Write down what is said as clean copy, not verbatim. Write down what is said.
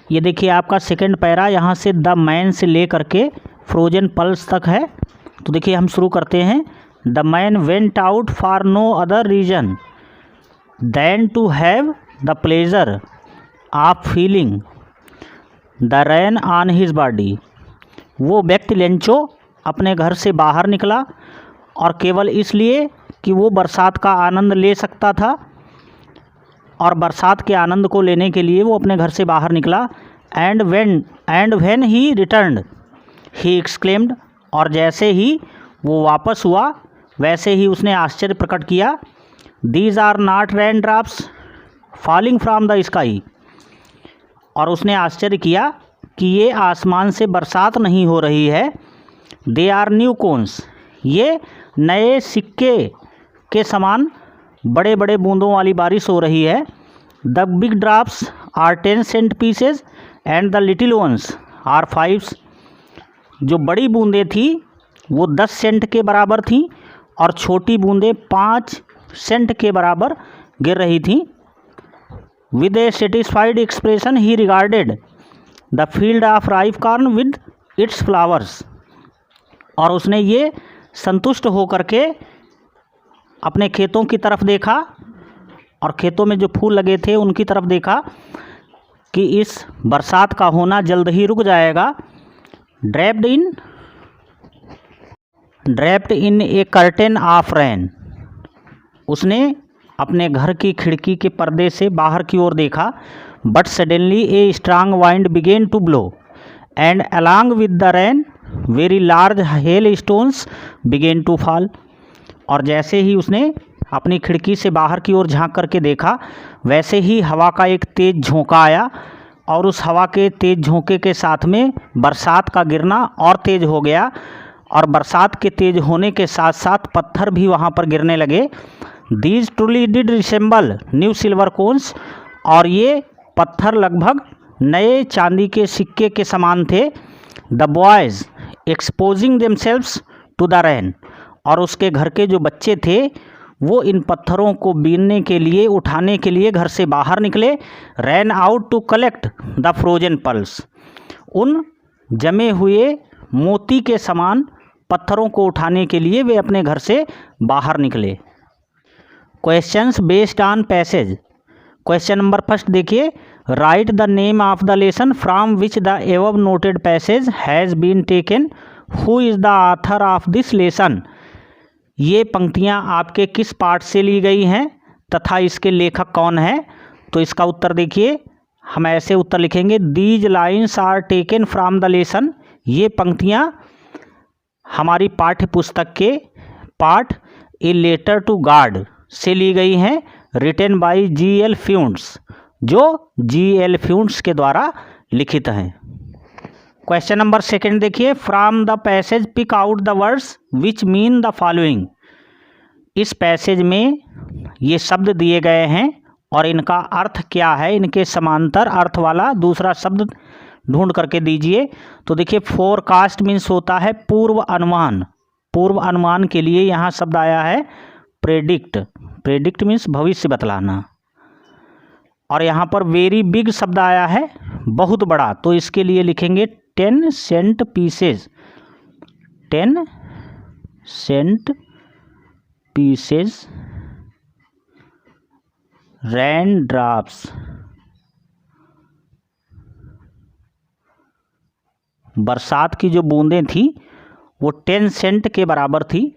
ये देखिए आपका सेकंड पैरा, यहाँ से द मैन से ले करके फ्रोजन पल्स तक है। तो देखिए हम शुरू करते हैं। The man went out for no other reason than to have the pleasure of feeling the rain on his body. वो व्यक्ति लेंचो अपने घर से बाहर निकला और केवल इसलिए कि वो बरसात का आनंद ले सकता था, और बरसात के आनंद को लेने के लिए वो अपने घर से बाहर निकला। And when he returned he exclaimed, और जैसे ही वो वापस हुआ वैसे ही उसने आश्चर्य प्रकट किया। These are not rain drops falling from the sky, और उसने आश्चर्य किया कि ये आसमान से बरसात नहीं हो रही है। दे आर न्यू कोन्स, ये नए सिक्के के समान बड़े बड़े बूंदों वाली बारिश हो रही है। The big drops are 10 cent pieces and the little ones are 5। जो बड़ी बूंदें थी वो 10 सेंट के बराबर थीं और छोटी बूंदें 5 सेंट के बराबर गिर रही थीं। With A satisfied expression he regarded the field of ripe corn with its flowers, और उसने ये संतुष्ट होकर के अपने खेतों की तरफ देखा और खेतों में जो फूल लगे थे उनकी तरफ देखा कि इस बरसात का होना जल्द ही रुक जाएगा। Draped in A curtain of rain, उसने अपने घर की खिड़की के पर्दे से बाहर की ओर देखा। But suddenly a strong wind began to blow and along with the rain very large hail stones began to fall. और जैसे ही उसने अपनी खिड़की से बाहर की ओर झांक करके देखा वैसे ही हवा का एक तेज़ झोंका आया, और उस हवा के तेज़ झोंके के साथ में बरसात का गिरना और तेज़ हो गया, और बरसात के तेज़ होने के साथ साथ पत्थर भी वहाँ पर गिरने लगे। These truly did resemble new silver coins, और ये पत्थर लगभग नए चांदी के सिक्के के समान थे। The boys exposing themselves to the rain, और उसके घर के जो बच्चे थे वो इन पत्थरों को बीनने के लिए, उठाने के लिए घर से बाहर निकले। Ran out to collect the frozen pearls, उन जमे हुए मोती के समान पत्थरों को उठाने के लिए वे अपने घर से बाहर निकले। Questions based on passage. Question number first देखिए, write the name of the lesson from which the above noted passage has been taken. Who is the author of this lesson. ये पंक्तियाँ आपके किस पाठ से ली गई हैं तथा इसके लेखक कौन है। तो इसका उत्तर देखिए, हम ऐसे उत्तर लिखेंगे, these lines are taken from the lesson. ये पंक्तियाँ हमारी पाठ्य पुस्तक के पाठ ए लेटर टू गॉड से ली गई हैं, रिटन बाय G.L. फ्यूंट्स, जो G.L. फ्यूंट्स के द्वारा लिखित हैं। क्वेश्चन नंबर सेकंड देखिए, from the passage pick out the words which mean the following. इस पैसेज में ये शब्द दिए गए हैं और इनका अर्थ क्या है, इनके समांतर अर्थ वाला दूसरा शब्द ढूंढ करके दीजिए। तो देखिए, फोरकास्ट मीन्स होता है पूर्व अनुमान। पूर्व अनुमान के लिए यहाँ शब्द आया है प्रेडिक्ट। प्रेडिक्ट मीन्स भविष्य बतलाना। और यहाँ पर वेरी बिग शब्द आया है बहुत बड़ा, तो इसके लिए लिखेंगे 10 cent pieces. 10 cent pieces rain drops. बरसात की जो बूंदें थी वो 10 सेंट के बराबर थी।